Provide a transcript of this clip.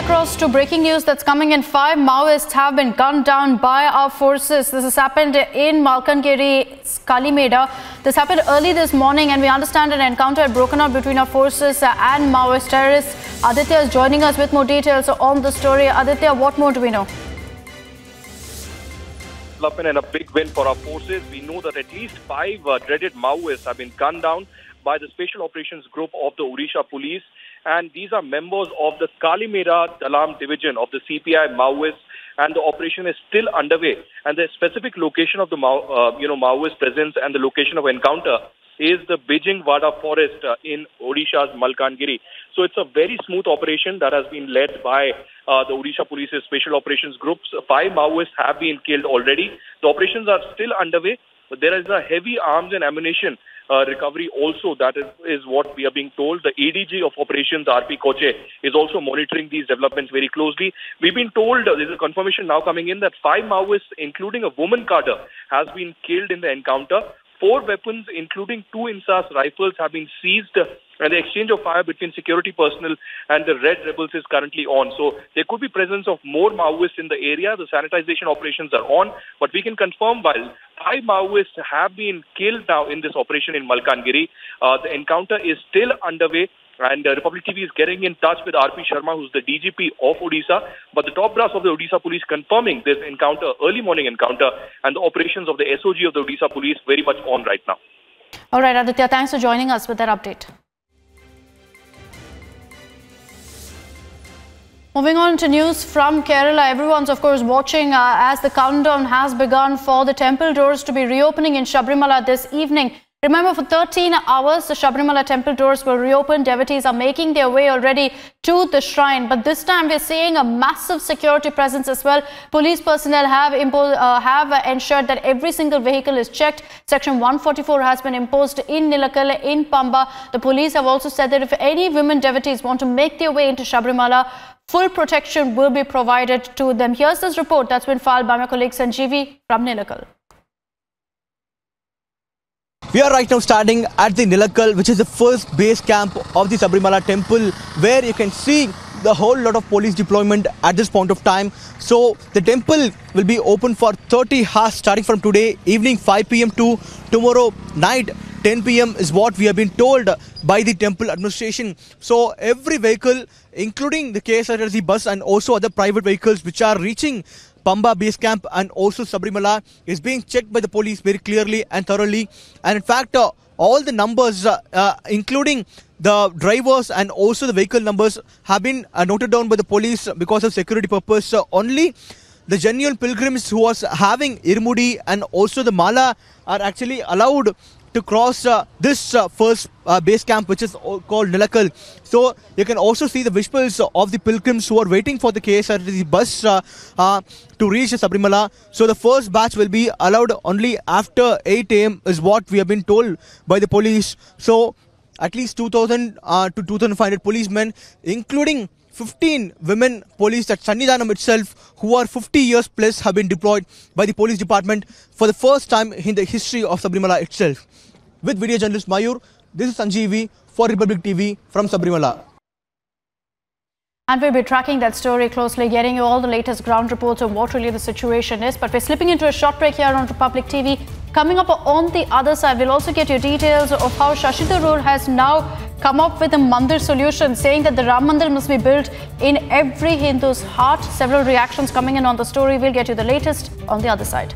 across to breaking news that's coming in. 5 Maoists have been gunned down by our forces. This has happened in Malkangiri, Kalimeda. This happened early this morning, and we understand an encounter had broken out between our forces and Maoist terrorists. Aditya is joining us with more details on the story. Aditya, what more do we know? And a big win for our forces. We know that at least 5 dreaded Maoists have been gunned down by the Special Operations Group of the Odisha Police. And these are members of the Kalimeda Dalam division of the CPI Maoists, and the operation is still underway. And the specific location of the Maoist presence and the location of encounter is the Bijingwada forest in Odisha's Malkangiri. So it's a very smooth operation that has been led by the Odisha Police's Special Operations Groups. 5 Maoists have been killed already. The operations are still underway, but there is a heavy arms and ammunition recovery also. That is what we are being told. The ADG of operations, RP Koche, is also monitoring these developments very closely. We've been told, there's a confirmation now coming in, that 5 Maoists, including a woman cadre, has been killed in the encounter. 4 weapons, including 2 INSAS rifles, have been seized, and the exchange of fire between security personnel and the Red Rebels is currently on. So there could be presence of more Maoists in the area. The sanitization operations are on, but we can confirm while 5 Maoists have been killed now in this operation in Malkangiri, the encounter is still underway. And Republic TV is getting in touch with RP Sharma, who's the DGP of Odisha. But the top brass of the Odisha Police confirming this encounter, early morning encounter, and the operations of the SOG of the Odisha Police very much on right now. All right, Aditya, thanks for joining us with that update. Moving on to news from Kerala, everyone's of course watching as the countdown has begun for the temple doors to be reopening in Sabarimala this evening. Remember, for 13 hours, the Sabarimala temple doors will reopen. Devotees are making their way already to the shrine. But this time, we're seeing a massive security presence as well. Police personnel have ensured that every single vehicle is checked. Section 144 has been imposed in Nilakal, in Pamba. The police have also said that if any women devotees want to make their way into Sabarimala, full protection will be provided to them. Here's this report that's been filed by my colleague Sanjeevi from Nilakal. We are right now standing at the Nilakal, which is the first base camp of the Sabarimala temple, where you can see the whole lot of police deployment at this point of time. So the temple will be open for 30 hours starting from today evening 5 p.m. to tomorrow night 10 p.m. is what we have been told by the temple administration. So every vehicle, including the KSRTC bus and also other private vehicles which are reaching Pamba base camp and also Sabarimala, is being checked by the police very clearly and thoroughly. And in fact, all the numbers, including the drivers and also the vehicle numbers, have been noted down by the police because of security purpose. Only the genuine pilgrims who was having Irmudi and also the Mala are actually allowed to cross this first base camp, which is called Nilakal. So you can also see the visuals of the pilgrims who are waiting for the KSRTC bus to reach Sabarimala. So the first batch will be allowed only after 8 a.m. is what we have been told by the police. So at least 2,000 to 2,500 policemen, including 15 women police at Sannidhanam itself, who are 50 years plus, have been deployed by the police department for the first time in the history of Sabarimala itself. With video journalist Mayur, this is Sanjeevi for Republic TV from Sabarimala. And we'll be tracking that story closely, getting you all the latest ground reports on what really the situation is. But we're slipping into a short break here on Republic TV. Coming up on the other side, we'll also get you details of how Shashi Tharoor has now come up with a Mandir solution, saying that the Ram Mandir must be built in every Hindu's heart. Several reactions coming in on the story. We'll get you the latest on the other side.